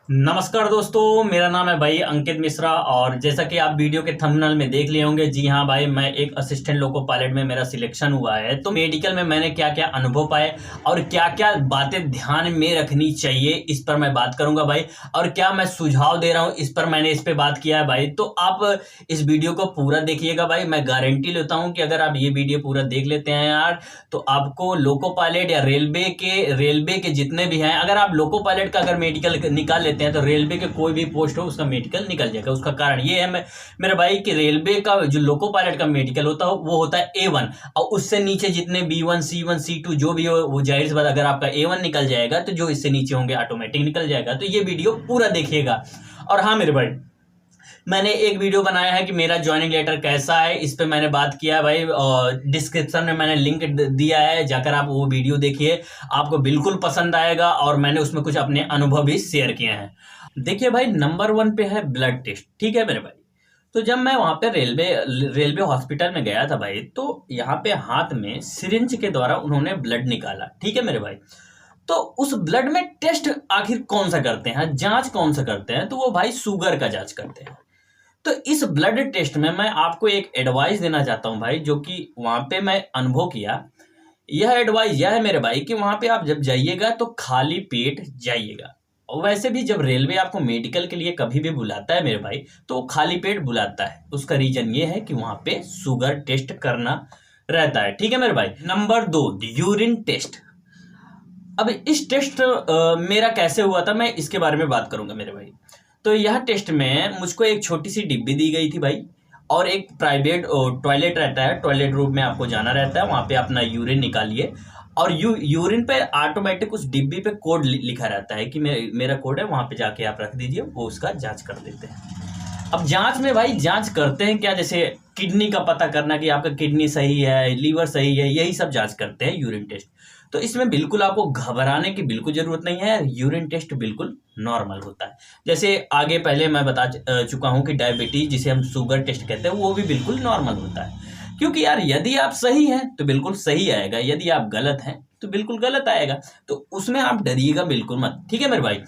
नमस्कार दोस्तों, मेरा नाम है भाई अंकित मिश्रा। और जैसा कि आप वीडियो के थंबनेल में देख लिए होंगे, जी हाँ भाई, मैं एक असिस्टेंट लोको पायलट में मेरा सिलेक्शन हुआ है। तो मेडिकल में मैंने क्या क्या अनुभव पाए और क्या क्या बातें ध्यान में रखनी चाहिए, इस पर मैं बात करूंगा भाई। और क्या मैं सुझाव दे रहा हूँ, इस पर मैंने इस पे बात किया है भाई। तो आप इस वीडियो को पूरा देखिएगा भाई। मैं गारंटी लेता हूँ कि अगर आप ये वीडियो पूरा देख लेते हैं यार, तो आपको लोको पायलट या रेलवे के जितने भी हैं, अगर आप लोको पायलट का अगर मेडिकल निकाल लेते हैं तो रेलवे के कोई भी पोस्ट हो उसका मेडिकल निकल जाएगा। उसका कारण ये है मेरे भाई कि रेलवे का जो लोको पायलट का मेडिकल होता है वो होता है A1। और उससे नीचे जितने B1 C1 C2 जो भी हो, वो जाहिर सी बात, अगर आपका A1 निकल जाएगा तो जो इससे नीचे होंगे ऑटोमेटिक निकल जाएगा। तो ये वीडियो पूरा देखिएगा। और हाँ मेरे भाई, मैंने एक वीडियो बनाया है कि मेरा ज्वाइनिंग लेटर कैसा है, इस पे मैंने बात किया है भाई। और डिस्क्रिप्शन में मैंने लिंक दिया है, जाकर आप वो वीडियो देखिए, आपको बिल्कुल पसंद आएगा। और मैंने उसमें कुछ अपने अनुभव भी शेयर किए हैं। देखिए भाई, नंबर 1 पे है ब्लड टेस्ट। ठीक है मेरे भाई। तो जब मैं वहां पे रेलवे हॉस्पिटल में गया था भाई, तो यहाँ पे हाथ में सिरिंज के द्वारा उन्होंने ब्लड निकाला। ठीक है मेरे भाई। तो उस ब्लड में टेस्ट आखिर कौन सा करते हैं, जांच कौन सा करते हैं, तो वो भाई शुगर का जांच करते हैं। तो इस ब्लड टेस्ट में मैं आपको एक एडवाइस देना चाहता हूं भाई, जो कि वहां पे मैं अनुभव किया। यह एडवाइस यह है मेरे भाई कि वहां पे आप जब जाइएगा तो खाली पेट जाइएगा। और वैसे भी जब रेलवे आपको मेडिकल के लिए कभी भी बुलाता है मेरे भाई, तो वो खाली पेट बुलाता है। उसका रीजन ये है कि वहां पे शुगर टेस्ट करना रहता है। ठीक है मेरे भाई। Number 2, urine test. अब इस टेस्ट मेरा कैसे हुआ था, मैं इसके बारे में बात करूंगा मेरे भाई। तो यह टेस्ट में मुझको एक छोटी सी डिब्बी दी गई थी भाई, और एक प्राइवेट टॉयलेट रहता है। टॉयलेट रूम में आपको जाना रहता है, वहां पे अपना यूरिन निकालिए। और यूरिन पे ऑटोमेटिक उस डिब्बी पे कोड लिखा रहता है कि मेरा कोड है, वहां पे जाके आप रख दीजिए, वो उसका जांच कर देते हैं। अब जांच में भाई जांच करते हैं क्या, जैसे किडनी का पता करना कि आपका किडनी सही है, लीवर सही है, यही सब जांच करते हैं यूरिन टेस्ट। तो इसमें बिल्कुल आपको घबराने की बिल्कुल जरूरत नहीं है। यूरिन टेस्ट बिल्कुल नॉर्मल होता है। जैसे आगे पहले मैं बता चुका हूं कि डायबिटीज, जिसे हम शुगर टेस्ट कहते हैं, वो भी बिल्कुल नॉर्मल होता है। क्योंकि यार यदि आप सही हैं तो बिल्कुल सही आएगा, यदि आप गलत हैं तो बिल्कुल गलत आएगा। तो उसमें आप डरिएगा बिल्कुल मत। ठीक है मेरे भाई।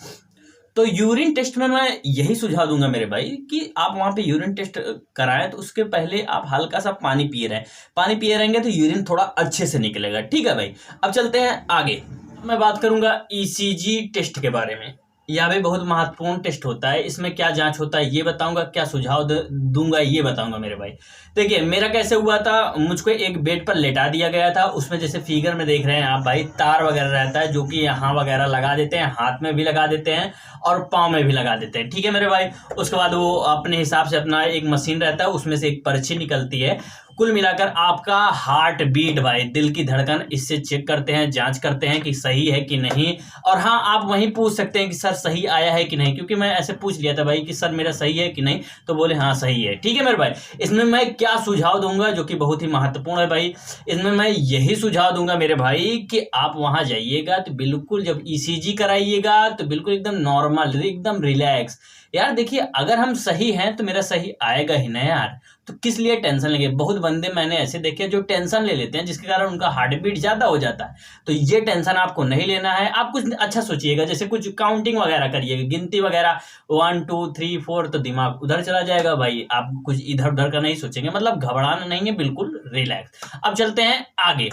तो यूरिन टेस्ट में मैं यही सुझाव दूंगा मेरे भाई कि आप वहां पे यूरिन टेस्ट कराएं तो उसके पहले आप हल्का सा पानी पिए रहें। पानी पिए रहेंगे तो यूरिन थोड़ा अच्छे से निकलेगा। ठीक है भाई। अब चलते हैं आगे। मैं बात करूंगा ईसीजी टेस्ट के बारे में। यह भी बहुत महत्वपूर्ण टेस्ट होता है। इसमें क्या जांच होता है ये बताऊंगा, क्या सुझाव दूंगा ये बताऊंगा मेरे भाई। देखिए मेरा कैसे हुआ था, मुझको एक बेड पर लेटा दिया गया था। उसमें जैसे फिगर में देख रहे हैं आप भाई, तार वगैरह रहता है, जो कि यहाँ वगैरह लगा देते हैं, हाथ में भी लगा देते हैं और पाँव में भी लगा देते हैं। ठीक है मेरे भाई। उसके बाद वो अपने हिसाब से अपना एक मशीन रहता है, उसमें से एक पर्ची निकलती है। कुल मिलाकर आपका हार्ट बीट भाई, दिल की धड़कन, इससे चेक करते हैं, जांच करते हैं कि सही है कि नहीं। और हाँ, आप वहीं पूछ सकते हैं कि सर सही आया है कि नहीं, क्योंकि मैं ऐसे पूछ लिया था भाई कि सर मेरा सही है कि नहीं, तो बोले हाँ सही है। ठीक है मेरे भाई। इसमें मैं क्या सुझाव दूंगा जो कि बहुत ही महत्वपूर्ण है भाई, इसमें मैं यही सुझाव दूंगा मेरे भाई कि आप वहां जाइएगा तो बिल्कुल जब ईसीजी कराइएगा तो बिल्कुल एकदम नॉर्मल, एकदम रिलैक्स। यार देखिए, अगर हम सही हैं तो मेरा सही आएगा ही ना यार, तो किस लिए टेंशन लेंगे। बहुत बंदे मैंने ऐसे देखे जो टेंशन ले लेते हैं, जिसके कारण उनका हार्ट बीट ज्यादा हो जाता है। तो ये टेंशन आपको नहीं लेना है। आप कुछ अच्छा सोचिएगा, जैसे कुछ काउंटिंग वगैरह करिएगा, गिनती वगैरह 1 2 3 4, तो दिमाग उधर चला जाएगा भाई। आप कुछ इधर उधर का नहीं सोचेंगे, मतलब घबराना नहीं है, बिल्कुल रिलैक्स। अब चलते हैं आगे।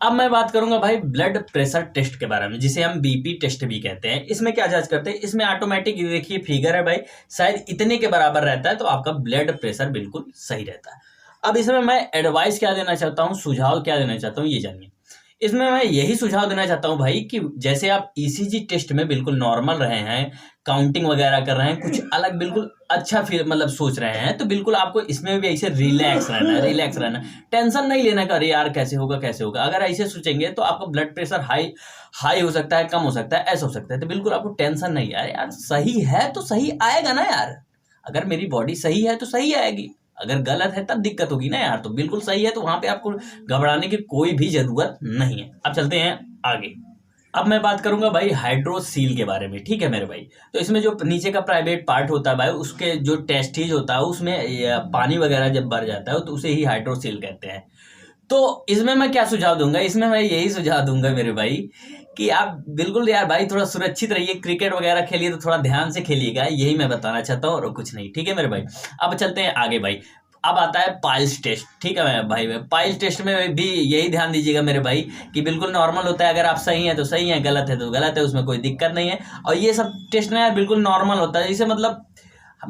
अब मैं बात करूंगा भाई ब्लड प्रेशर टेस्ट के बारे में, जिसे हम बीपी टेस्ट भी कहते हैं। इसमें क्या जांच करते हैं, इसमें ऑटोमेटिक देखिए फिगर है भाई, शायद इतने के बराबर रहता है तो आपका ब्लड प्रेशर बिल्कुल सही रहता है। अब इसमें मैं एडवाइस क्या देना चाहता हूँ, सुझाव क्या देना चाहता हूँ, ये जानिए। इसमें मैं यही सुझाव देना चाहता हूँ भाई कि जैसे आप ईसीजी टेस्ट में बिल्कुल नॉर्मल रहे हैं, काउंटिंग वगैरह कर रहे हैं, कुछ अलग बिल्कुल अच्छा फिर मतलब सोच रहे हैं, तो बिल्कुल आपको इसमें भी ऐसे रिलैक्स रहना है, रिलैक्स रहना है। टेंशन नहीं लेना, अरे यार कैसे होगा कैसे होगा। अगर ऐसे सोचेंगे तो आपका ब्लड प्रेशर हाई हाई हो सकता है, कम हो सकता है, ऐसा हो सकता है। तो बिल्कुल आपको टेंशन नहीं है यार, सही है तो सही आएगा ना यार। अगर मेरी बॉडी सही है तो सही आएगी, अगर गलत है तब दिक्कत होगी ना यार। तो बिल्कुल सही है तो वहां पे आपको घबराने की कोई भी जरूरत नहीं है। अब चलते हैं आगे। अब मैं बात करूंगा भाई हाइड्रोसील के बारे में। ठीक है मेरे भाई। तो इसमें जो नीचे का प्राइवेट पार्ट होता है भाई, उसके जो टेस्टिज होता है, उसमें पानी वगैरह जब भर जाता है तो उसे ही हाइड्रोसील कहते हैं। तो इसमें मैं क्या सुझाव दूंगा, इसमें मैं यही सुझाव दूंगा मेरे भाई कि आप बिल्कुल यार भाई थोड़ा सुरक्षित रहिए, क्रिकेट वगैरह खेलिए तो थोड़ा ध्यान से खेलिएगा, यही मैं बताना चाहता हूँ और कुछ नहीं। ठीक है मेरे भाई, अब चलते हैं आगे भाई। अब आता है पाइल्स टेस्ट। ठीक है मैं भाई, पाइल्स टेस्ट में भी यही ध्यान दीजिएगा मेरे भाई कि बिल्कुल नॉर्मल होता है। अगर आप सही हैं तो सही है, गलत है तो गलत है, उसमें कोई दिक्कत नहीं है। और ये सब टेस्ट ना यार बिल्कुल नॉर्मल होता है। जैसे मतलब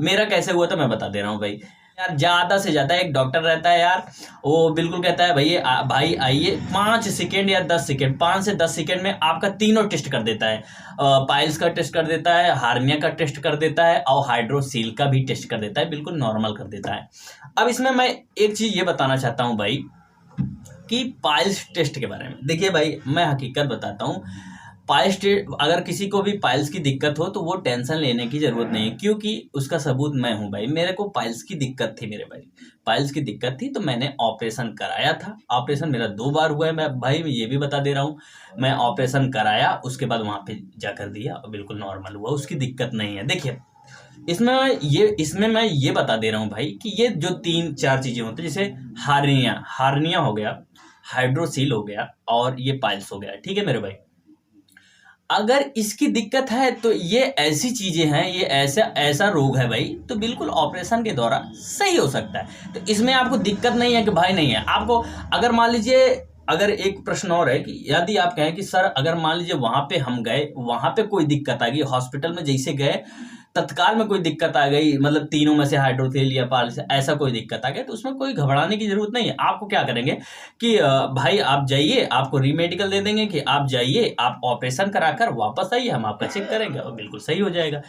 मेरा कैसे हुआ था मैं बता दे रहा हूँ भाई। यार ज्यादा से ज्यादा एक डॉक्टर रहता है यार, वो बिल्कुल कहता है भाई आइए 5 सेकेंड या 10 सेकेंड, 5 से 10 सेकेंड में आपका तीनों टेस्ट कर देता है। पाइल्स का टेस्ट कर देता है, हार्निया का टेस्ट कर देता है और हाइड्रोसील का भी टेस्ट कर देता है, बिल्कुल नॉर्मल कर देता है। अब इसमें मैं एक चीज ये बताना चाहता हूँ भाई कि पाइल्स टेस्ट के बारे में। देखिए भाई मैं हकीकत बताता हूँ, पाइल्स अगर किसी को भी पाइल्स की दिक्कत हो तो वो टेंशन लेने की जरूरत नहीं है, क्योंकि उसका सबूत मैं हूं भाई। मेरे को पाइल्स की दिक्कत थी मेरे भाई, पाइल्स की दिक्कत थी तो मैंने ऑपरेशन कराया था। ऑपरेशन मेरा 2 बार हुआ है मैं भाई, ये भी बता दे रहा हूँ। मैं ऑपरेशन कराया, उसके बाद वहां पे जाकर दिया और बिल्कुल नॉर्मल हुआ, उसकी दिक्कत नहीं है। देखिए इसमें मैं ये बता दे रहा हूँ भाई कि ये जो 3-4 चीजें होती है, जैसे हार्निया हो गया, हाइड्रोसील हो गया और ये पाइल्स हो गया। ठीक है मेरे भाई, अगर इसकी दिक्कत है तो ये ऐसी चीजें हैं, ये ऐसा रोग है भाई, तो बिल्कुल ऑपरेशन के द्वारा सही हो सकता है। तो इसमें आपको दिक्कत नहीं है कि भाई नहीं है आपको। अगर मान लीजिए, अगर एक प्रश्न और है कि यदि आप कहें कि सर अगर मान लीजिए वहां पे हम गए, वहां पे कोई दिक्कत आ गई, हॉस्पिटल में जैसे गए तत्काल में कोई दिक्कत आ गई, मतलब तीनों में से हाइड्रोथेल या पाइल्स ऐसा कोई दिक्कत आ गई, तो उसमें कोई घबराने की जरूरत नहीं है। आपको क्या करेंगे कि भाई आप जाइए, आपको रीमेडिकल दे देंगे कि आप जाइए, आप ऑपरेशन कराकर वापस आइए, हम आपका चेक करेंगे और बिल्कुल सही हो जाएगा।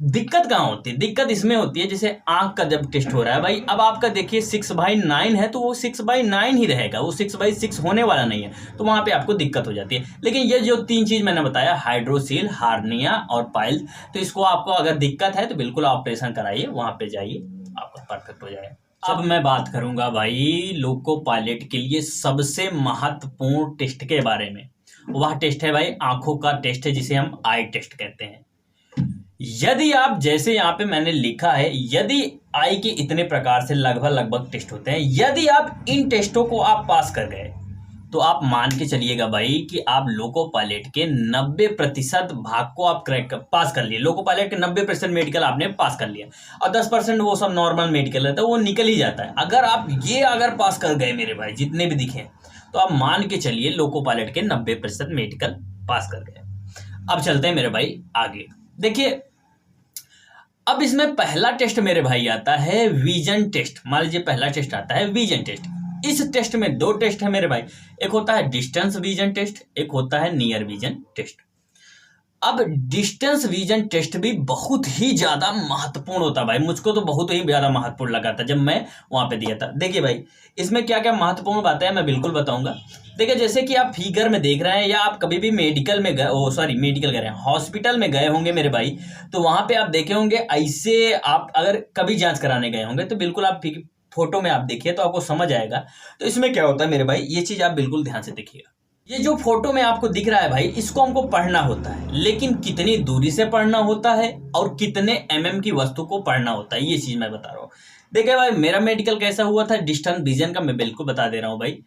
दिक्कत कहाँ होती है? दिक्कत इसमें होती है जैसे आंख का जब टेस्ट हो रहा है भाई, अब आपका देखिए 6/9 है तो वो 6/9 ही रहेगा, वो 6/6 होने वाला नहीं है, तो वहां पे आपको दिक्कत हो जाती है। लेकिन ये जो 3 चीज मैंने बताया, हाइड्रोसील, हार्निया और पाइल्स, तो इसको आपको अगर दिक्कत है तो बिल्कुल ऑपरेशन कराइए, वहां पे जाइए, आपका परफेक्ट हो जाएगा। अब मैं बात करूंगा भाई लोको पायलट के लिए सबसे महत्वपूर्ण टेस्ट के बारे में। वह टेस्ट है भाई आंखों का टेस्ट है, जिसे हम आई टेस्ट कहते हैं। यदि आप, जैसे यहाँ पे मैंने लिखा है, यदि आई के इतने प्रकार से लगभग टेस्ट होते हैं, यदि आप इन टेस्टों को आप पास कर गए तो आप मान के चलिएगा भाई कि आप लोको पायलट के 90% भाग को आप पास कर लिए। लोको पायलट के 90% मेडिकल आपने पास कर लिया और 10% वो सब नॉर्मल मेडिकल रहता है, वो निकल ही जाता है। अगर पास कर गए मेरे भाई, जितने भी दिखे, तो आप मान के चलिए लोको पायलट के 90% मेडिकल पास कर गए। अब चलते हैं मेरे भाई आगे। देखिए अब इसमें पहला टेस्ट मेरे भाई आता है विजन टेस्ट। मान लीजिए पहला टेस्ट आता है विजन टेस्ट। इस टेस्ट में 2 टेस्ट है मेरे भाई, एक होता है डिस्टेंस विजन टेस्ट, एक होता है नियर विजन टेस्ट। अब डिस्टेंस विजन टेस्ट भी बहुत ही ज्यादा महत्वपूर्ण होता है भाई, मुझको तो बहुत ही ज्यादा महत्वपूर्ण लगा था जब मैं वहां पे दिया था। देखिए भाई इसमें क्या क्या महत्वपूर्ण बातें हैं मैं बिल्कुल बताऊंगा। देखिए जैसे कि आप फिगर में देख रहे हैं, या आप कभी भी मेडिकल में गए, मेडिकल कह रहे हैं, हॉस्पिटल में गए होंगे मेरे भाई, तो वहां पे आप देखे होंगे ऐसे, आप अगर कभी जांच कराने गए होंगे तो बिल्कुल आप फोटो में आप देखिए तो आपको समझ आएगा। तो इसमें क्या होता है मेरे भाई, ये चीज आप बिल्कुल ध्यान से देखिएगा। ये जो फोटो में आपको दिख रहा है भाई, इसको हमको पढ़ना होता है, लेकिन कितनी दूरी से पढ़ना होता है और कितने mm की वस्तु को पढ़ना होता है, ये चीज मैं बता रहा हूँ। देखिए भाई मेरा मेडिकल कैसा हुआ था डिस्टेंस विजन का, मैं बिल्कुल बता दे रहा हूँ भाई।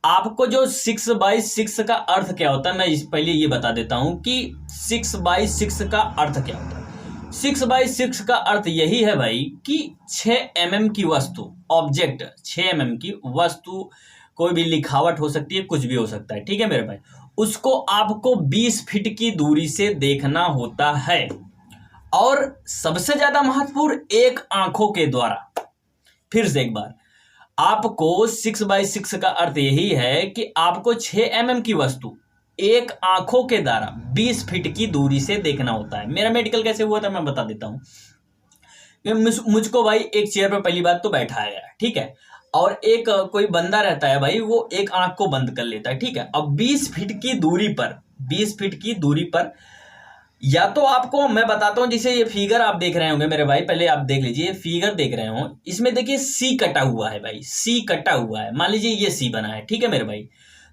आपको जो 6/6 का अर्थ क्या होता है, मैं पहले ये बता देता हूँ कि 6/6 का अर्थ क्या होता है। 6/6 का अर्थ यही है भाई कि 6 mm की वस्तु, ऑब्जेक्ट 6 mm की वस्तु, कोई भी लिखावट हो सकती है, कुछ भी हो सकता है, ठीक है मेरे भाई, उसको आपको 20 फीट की दूरी से देखना होता है। और सबसे ज्यादा महत्वपूर्ण, एक आंखों के द्वारा। फिर से एक बार, आपको 6/6 का अर्थ यही है कि आपको 6 mm की वस्तु एक आंखों के द्वारा 20 फीट की दूरी से देखना होता है। मेरा मेडिकल कैसे हुआ था मैं बता देता हूं। मुझको भाई एक चेयर पर पहली बात तो बैठाया गया, ठीक है, और एक कोई बंदा रहता है भाई, वो एक आंख को बंद कर लेता है, ठीक है। अब 20 फीट की दूरी पर या तो आपको मैं बताता हूं, जैसे ये फिगर आप देख रहे होंगे मेरे भाई, पहले आप देख लीजिए, फिगर देख रहे हो, इसमें देखिए सी कटा हुआ है भाई, सी कटा हुआ है, मान लीजिए ये सी बना है, ठीक है मेरे भाई।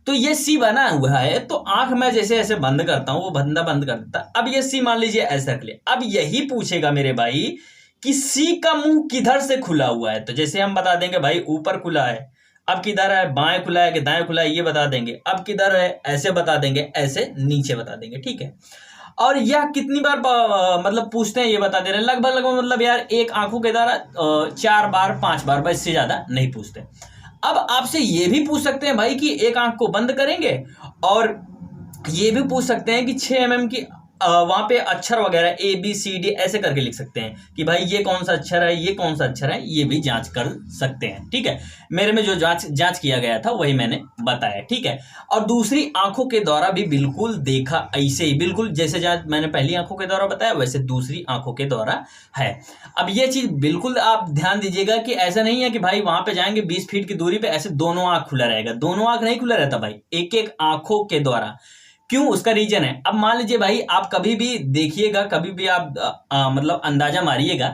तो ये सी बना हुआ है, तो आंख मैं जैसे ऐसे बंद करता हूं, वो बंदा बंद कर देता। अब ये सी मान लीजिए ऐसा रख लिया। अब यही पूछेगा मेरे भाई कि सी का मुंह किधर से खुला हुआ है, तो जैसे हम बता देंगे भाई ऊपर खुला है, अब किधर है, बाएं खुला है कि दाएं खुला है ये बता देंगे, अब किधर है ऐसे बता देंगे, ऐसे नीचे बता देंगे, ठीक है। और यह कितनी बार मतलब पूछते हैं ये बता दे रहे हैं, लगभग लगभग मतलब यार एक आंखों के द्वारा 4 बार 5 बार, बस इससे ज्यादा नहीं पूछते। अब आपसे ये भी पूछ सकते हैं भाई कि एक आंख को बंद करेंगे, और ये भी पूछ सकते हैं कि 6 mm की वहां पे अक्षर वगैरह ABCD ऐसे करके लिख सकते हैं कि भाई ये कौन सा अक्षर है, ये कौन सा अक्षर है, ये भी जांच कर सकते हैं, ठीक है। मेरे में जो जांच किया गया था वही मैंने बताया, ठीक है। और दूसरी आंखों के द्वारा भी बिल्कुल देखा ऐसे ही, बिल्कुल जैसे जांच मैंने पहली आंखों के द्वारा बताया वैसे दूसरी आंखों के द्वारा है। अब ये चीज बिल्कुल आप ध्यान दीजिएगा कि ऐसा नहीं है कि भाई वहां पे जाएंगे 20 फीट की दूरी पे ऐसे दोनों आंख खुला रहेगा, दोनों आंख नहीं खुला रहता भाई, एक एक आंखों के द्वारा। क्यों, उसका रीजन है। अब मान लीजिए भाई आप कभी भी देखिएगा, कभी भी आप मतलब अंदाजा मारिएगा,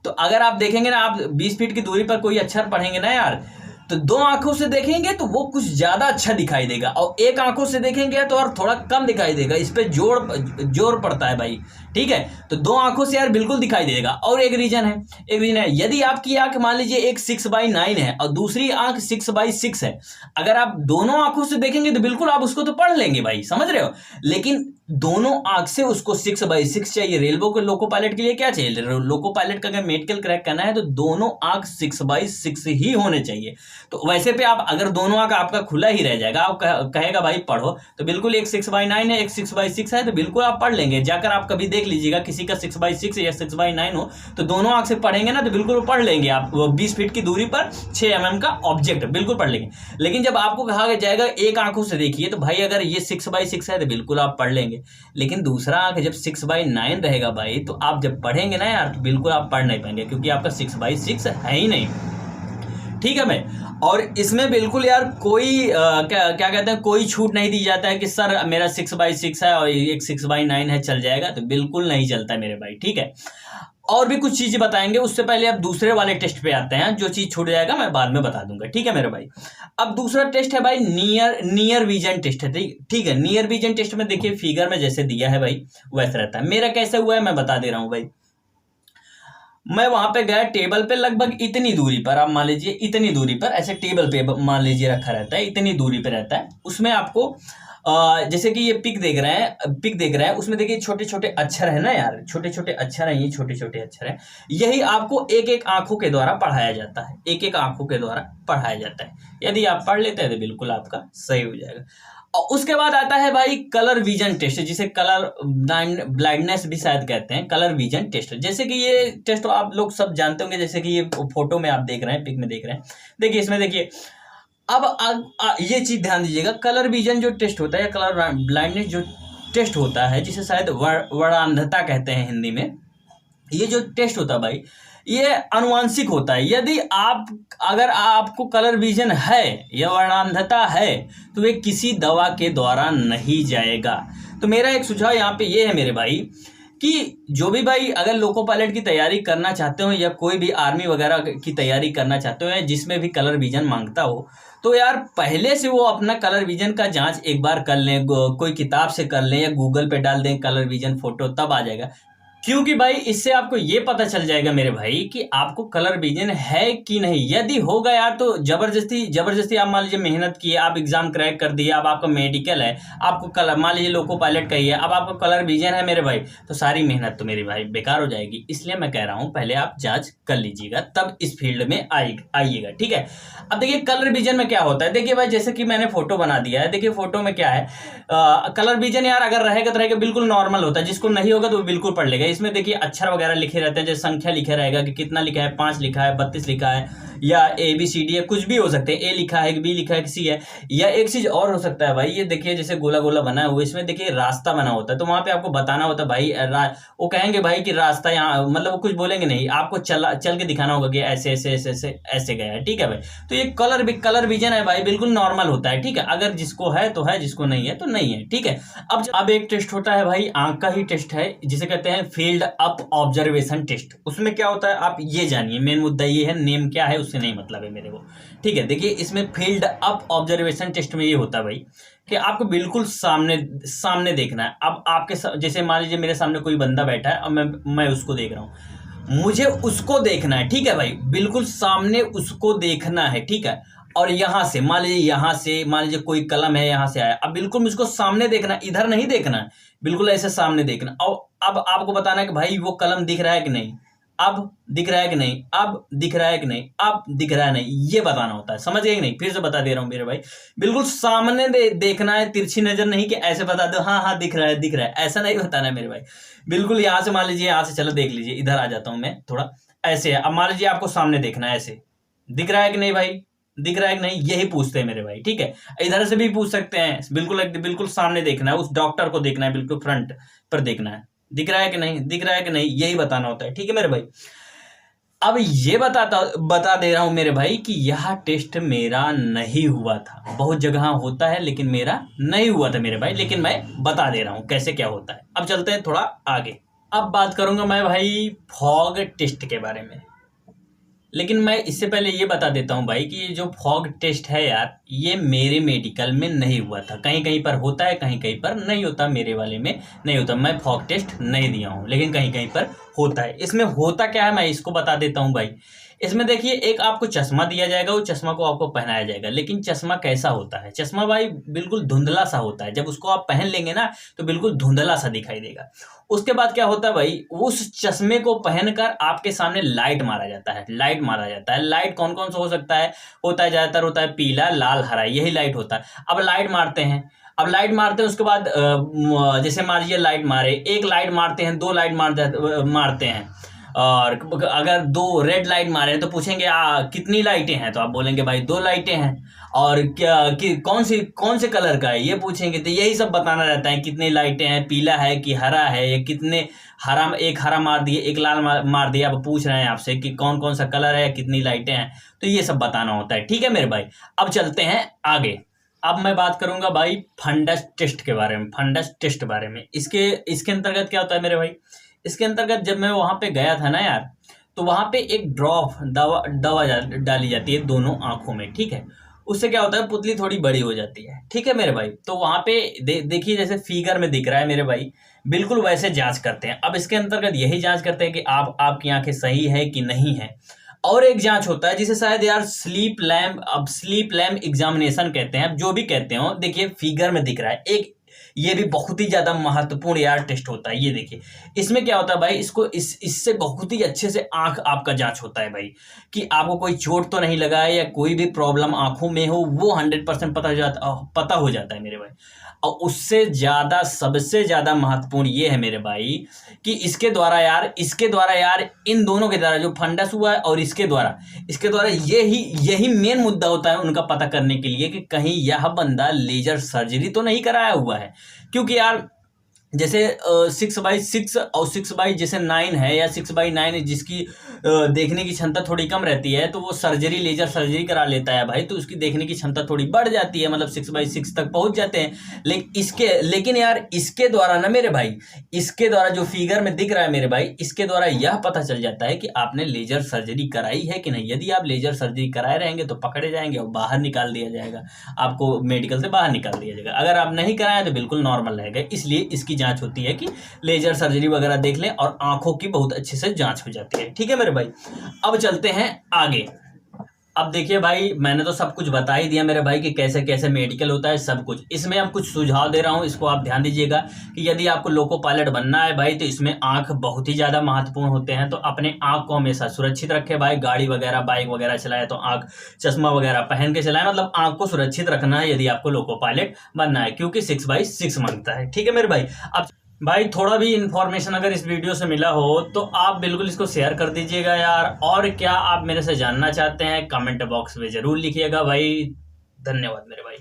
तो अगर आप देखेंगे ना, आप 20 फीट की दूरी पर कोई अक्षर पढ़ेंगे ना यार, तो 2 आंखों से देखेंगे तो वो कुछ ज्यादा अच्छा दिखाई देगा, और एक आंखों से देखेंगे तो और थोड़ा कम दिखाई देगा, इस पे जोर पड़ता है भाई, ठीक है। तो 2 आंखों से यार बिल्कुल दिखाई देगा। और एक रीजन है, यदि आपकी आंख मान लीजिए एक 6/9 है और दूसरी आंख 6/6 है, अगर आप दोनों आंखों से देखेंगे तो बिल्कुल आप उसको तो पढ़ लेंगे भाई, समझ रहे हो, लेकिन दोनों आंख से उसको 6/6 चाहिए। रेलवे को लोको पायलट के लिए क्या चाहिए, लोको पायलट का अगर मेडिकल क्रैक करना है तो दोनों आंख 6/6 ही होने चाहिए। तो वैसे पे आप अगर दोनों आंख आपका खुला ही रह जाएगा, आप कहेगा भाई पढ़ो, तो बिल्कुल एक 6/9 है, एक 6/6 है, तो बिल्कुल आप पढ़ लेंगे। जाकर आप कभी देख लीजिएगा किसी का 6/6 या 6/9 हो, तो दोनों आंख से पढ़ेंगे ना तो बिल्कुल पढ़ लेंगे आप, 20 फीट की दूरी पर 6 mm का ऑब्जेक्ट बिल्कुल पढ़ लेंगे। लेकिन जब आपको कहा जाएगा एक आंखों से देखिए, तो भाई अगर ये 6/6 है तो बिल्कुल आप पढ़ लेंगे, लेकिन दूसरा आंख जब 6/9 रहेगा भाई, तो आप जब पढ़ेंगे ना यार तो बिल्कुल आप पढ़ नहीं पाएंगे, क्योंकि आपका 6/6 है ही नहीं, ठीक है भाई। और इसमें बिल्कुल यार कोई क्या कहते हैं, कोई छूट नहीं दी जाता है कि सर मेरा 6/6 है और एक 6/9 है, चल जाएगा, तो बिल्कुल नहीं चलता है मेरे भाई, ठीक है। और भी कुछ चीजें बताएंगे, उससे पहले अब दूसरे वाले टेस्ट पे आते हैं, जो चीज छूट जाएगा मैं बाद में बता दूंगा, ठीक है मेरे भाई। अब दूसरा टेस्ट है भाई नियर विजन टेस्ट है, ठीक है। नियर विजन टेस्ट में देखिए फिगर में जैसे दिया है भाई वैसे रहता है। मेरा कैसे हुआ है मैं बता दे रहा हूँ भाई। मैं वहां पे गया टेबल पे, लगभग इतनी दूरी पर, आप मान लीजिए इतनी दूरी पर, ऐसे टेबल पे मान लीजिए रखा रहता है, इतनी दूरी पे रहता है। उसमें आपको जैसे कि ये पिक देख रहे हैं, उसमें देखिए छोटे छोटे अक्षर है ना यार, छोटे छोटे अक्षर है, ये छोटे छोटे अक्षर है, यही आपको एक एक आंखों के द्वारा पढ़ाया जाता है, एक एक आंखों के द्वारा पढ़ाया जाता है। यदि आप पढ़ लेते हैं तो बिल्कुल आपका सही हो जाएगा। और उसके बाद आता है भाई कलर विजन टेस्ट, जिसे कलर ब्लाइंडनेस भी शायद कहते हैं, कलर विजन टेस्ट। जैसे कि ये टेस्ट आप लोग सब जानते होंगे, जैसे कि ये फोटो में आप देख रहे हैं, पिक में देख रहे हैं, देखिए इसमें देखिए। अब ये चीज ध्यान दीजिएगा, कलर विजन जो टेस्ट होता है, कलर ब्लाइंडनेस जो टेस्ट होता है, जिसे शायद वर्णांधता कहते हैं हिंदी में, ये जो टेस्ट होता है भाई ये अनुवांशिक होता है। यदि अगर आपको कलर विजन है या वर्णांधता है तो ये किसी दवा के द्वारा नहीं जाएगा। तो मेरा एक सुझाव यहाँ पे ये है मेरे भाई कि जो भी भाई अगर लोको पायलट की तैयारी करना चाहते हो या कोई भी आर्मी वगैरह की तैयारी करना चाहते हो जिसमें भी कलर विजन मांगता हो, तो यार पहले से वो अपना कलर विजन का जांच एक बार कर लें, कोई किताब से कर लें या गूगल पे डाल दें कलर विजन फोटो, तब आ जाएगा। क्योंकि भाई इससे आपको ये पता चल जाएगा मेरे भाई कि आपको कलर विजन है कि नहीं। यदि होगा यार तो जबरदस्ती आप मान लीजिए मेहनत किए, आप एग्जाम क्रैक कर दिए, अब आपका मेडिकल है, आपको कलर मान लीजिए लोको पायलट का ही है, अब आपको कलर विजन है मेरे भाई, तो सारी मेहनत तो मेरे भाई बेकार हो जाएगी। इसलिए मैं कह रहा हूँ पहले आप जांच कर लीजिएगा, तब इस फील्ड में आइएगा, ठीक है। अब देखिए कलर विजन में क्या होता है, देखिए भाई जैसे कि मैंने फोटो बना दिया है, देखिए फोटो में क्या है, कलर विजन यार अगर रहेगा तो रहेगा, बिल्कुल नॉर्मल होता है, जिसको नहीं होगा तो वो बिल्कुल पढ़ लेगा। इसमें देखिए अक्षर वगैरह लिखे रहते हैं, जैसे संख्या लिखा रहेगा कि कितना लिखा है, 5 लिखा है, 32 लिखा है, या ABCD है, कुछ भी हो सकते हैं, A लिखा है, B लिखा है, किसी है। या एक चीज और हो सकता है भाई, ये देखिए जैसे गोला गोला बना है, वो इसमें देखिए रास्ता बना होता है, तो वहां पे आपको बताना होता है भाई, वो कहेंगे भाई कि रास्ता यहाँ, मतलब वो कुछ बोलेंगे नहीं, आपको चल के दिखाना होगा कि ऐसे ऐसे ऐसे ऐसे ऐसे गया है, ठीक है भाई। तो ये कलर विजन है भाई, बिल्कुल नॉर्मल होता है, ठीक है। अगर जिसको है तो है, जिसको नहीं है तो नहीं है, ठीक है। अब एक टेस्ट होता है भाई, आंख का ही टेस्ट है, जिसे कहते हैं फील्ड अप ऑब्जर्वेशन टेस्ट। उसमें क्या होता है आप ये जानिए, मेन मुद्दा ये है, नेम क्या है उससे नहीं मतलब है मेरे को, ठीक है। देखिए इसमें फील्ड अप ऑब्जर्वेशन टेस्ट में ये होता है भाई कि आपको बिल्कुल सामने देखना है। अब आपके जैसे मान लीजिए मेरे सामने कोई बंदा बैठा है, अब मैं उसको देख रहा हूँ, मुझे उसको देखना है, ठीक है भाई, बिल्कुल सामने उसको देखना है, ठीक है। और यहाँ से मान लीजिए कोई कलम है, यहाँ से आया। अब बिल्कुल मुझको सामने देखना, इधर नहीं देखना है, बिल्कुल ऐसे सामने देखना। और अब आपको बताना है कि भाई वो कलम दिख रहा है कि नहीं, अब दिख रहा है कि नहीं, अब दिख रहा है कि नहीं, अब दिख रहा है नहीं, ये बताना होता है। समझ गए कि नहीं? फिर से बता दे रहा हूँ मेरे भाई, बिल्कुल सामने देखना है, तिरछी नजर नहीं कि ऐसे बता दो हाँ हाँ दिख रहा है दिख रहा है, ऐसा नहीं बताना है मेरे भाई। बिल्कुल यहाँ से मान लीजिए, यहाँ से चलो देख लीजिए, इधर आ जाता हूँ मैं थोड़ा, ऐसे है। अब मान लीजिए आपको सामने देखना है, ऐसे दिख रहा है कि नहीं भाई, दिख रहा है कि नहीं, यही पूछते हैं मेरे भाई। ठीक है, इधर से भी पूछ सकते हैं, बिल्कुल सामने देखना है, उस डॉक्टर को देखना है, बिल्कुल फ्रंट पर देखना है, दिख रहा है कि नहीं, दिख रहा है कि नहीं, यही बताना होता है। ठीक है मेरे भाई, अब ये बता दे रहा हूं मेरे भाई कि यह टेस्ट मेरा नहीं हुआ था। बहुत जगह होता है लेकिन मेरा नहीं हुआ था मेरे भाई, लेकिन मैं बता दे रहा हूं कैसे क्या होता है। अब चलते हैं थोड़ा आगे। अब बात करूंगा मैं भाई फॉग टेस्ट के बारे में, लेकिन मैं इससे पहले ये बता देता हूँ भाई कि ये जो फॉग टेस्ट है यार, ये मेरे मेडिकल में नहीं हुआ था। कहीं कहीं पर होता है, कहीं कहीं पर नहीं होता, मेरे वाले में नहीं होता। मैं फॉग टेस्ट नहीं दिया हूँ, लेकिन कहीं कहीं पर होता है। इसमें होता क्या है मैं इसको बता देता हूँ भाई। इसमें देखिए, एक आपको चश्मा दिया जाएगा, वो चश्मा को आपको पहनाया जाएगा। लेकिन चश्मा कैसा होता है? चश्मा भाई बिल्कुल धुंधला सा होता है। जब उसको आप पहन लेंगे ना तो बिल्कुल धुंधला सा दिखाई देगा। उसके बाद क्या होता है भाई, उस चश्मे को पहनकर आपके सामने लाइट मारा जाता है। लाइट कौन कौन सा हो सकता है? होता है ज्यादातर होता है पीला, लाल, हरा, यही लाइट होता है। अब लाइट मारते हैं, उसके बाद जैसे मान लीजिए लाइट मारे, एक लाइट मारते हैं, दो लाइट मारते हैं, और अगर दो रेड लाइट मारे तो पूछेंगे कितनी लाइटें हैं? तो आप बोलेंगे भाई 2 लाइटें हैं। और क्या कि कौन से कलर का है ये पूछेंगे, तो यही सब बताना रहता है, कितनी लाइटें हैं, पीला है कि हरा है, या कितने एक हरा मार दिए, एक लाल मार दिया। अब पूछ रहे हैं आपसे कि कौन कौन सा कलर है, कितनी लाइटें हैं, तो ये सब बताना होता है। ठीक है मेरे भाई, अब चलते हैं आगे। अब मैं बात करूंगा भाई फंडस टेस्ट के बारे में, फंडस टेस्ट बारे में। इसके अंतर्गत क्या होता है मेरे भाई, इसके अंतर्गत जब मैं वहां पे गया था ना यार, तो वहां पे एक ड्रॉप दवा डाली जाती है दोनों आंखों में। ठीक है, उससे क्या होता है, पुतली थोड़ी बड़ी हो जाती है। ठीक है मेरे भाई, तो वहां पे देखिए जैसे फिगर में दिख रहा है मेरे भाई, बिल्कुल वैसे जांच करते हैं। अब इसके अंतर्गत यही जांच करते हैं कि आपकी आंखें सही है कि नहीं है। और एक जांच होता है जिसे शायद यार स्लीप लैम्प एग्जामिनेशन कहते हैं, अब जो भी कहते हो। देखिए फिगर में दिख रहा है एक, ये भी बहुत ही ज्यादा महत्वपूर्ण यार टेस्ट होता है। ये देखिए, इसमें क्या होता है भाई, इससे बहुत ही अच्छे से आंख आपका जांच होता है भाई, कि आपको कोई चोट तो नहीं लगा है या कोई भी प्रॉब्लम आंखों में हो, वो 100% पता हो जाता है मेरे भाई। और उससे ज्यादा, सबसे ज्यादा महत्वपूर्ण ये है मेरे भाई कि इसके द्वारा यार इन दोनों के द्वारा, जो फंडस हुआ है और इसके द्वारा यही मेन मुद्दा होता है उनका पता करने के लिए कि कहीं यह बंदा लेजर सर्जरी तो नहीं कराया हुआ है। क्योंकि यार जैसे 6/6 और 6/, जैसे 9 है या 6/9 जिसकी देखने की क्षमता थोड़ी कम रहती है, तो वो लेजर सर्जरी करा लेता है भाई, तो उसकी देखने की क्षमता थोड़ी बढ़ जाती है, मतलब 6/6 तक पहुंच जाते हैं। लेकिन यार इसके द्वारा ना मेरे भाई, इसके द्वारा जो फिगर में दिख रहा है मेरे भाई, इसके द्वारा यह पता चल जाता है कि आपने लेजर सर्जरी कराई है कि नहीं। यदि आप लेजर सर्जरी कराए रहेंगे तो पकड़े जाएंगे और बाहर निकाल दिया जाएगा, आपको मेडिकल से बाहर निकाल दिया जाएगा। अगर आप नहीं कराए तो बिल्कुल नॉर्मल रहेगा। इसलिए इसकी जांच होती है कि लेजर सर्जरी वगैरह देख लें, और आंखों की बहुत अच्छे से जांच हो जाती है। ठीक है मेरे भाई, अब चलते हैं आगे। अब देखिए भाई, मैंने तो सब कुछ बता ही दिया मेरे भाई कि कैसे कैसे मेडिकल होता है, सब कुछ। इसमें अब कुछ सुझाव दे रहा हूं, इसको आप ध्यान दीजिएगा कि यदि आपको लोको पायलट बनना है भाई, तो इसमें आंख बहुत ही ज्यादा महत्वपूर्ण होते हैं। तो अपने आंख को हमेशा सुरक्षित रखें भाई। गाड़ी वगैरह, बाइक वगैरह चलाए तो आंख चश्मा वगैरह पहन के चलाए, मतलब आंख को सुरक्षित रखना है यदि आपको लोको पायलट बनना है, क्योंकि 6/6 मांगता है। ठीक है मेरे भाई, अब भाई थोड़ा भी इन्फॉर्मेशन अगर इस वीडियो से मिला हो तो आप बिल्कुल इसको शेयर कर दीजिएगा यार। और क्या आप मेरे से जानना चाहते हैं, कमेंट बॉक्स में जरूर लिखिएगा भाई। धन्यवाद मेरे भाई।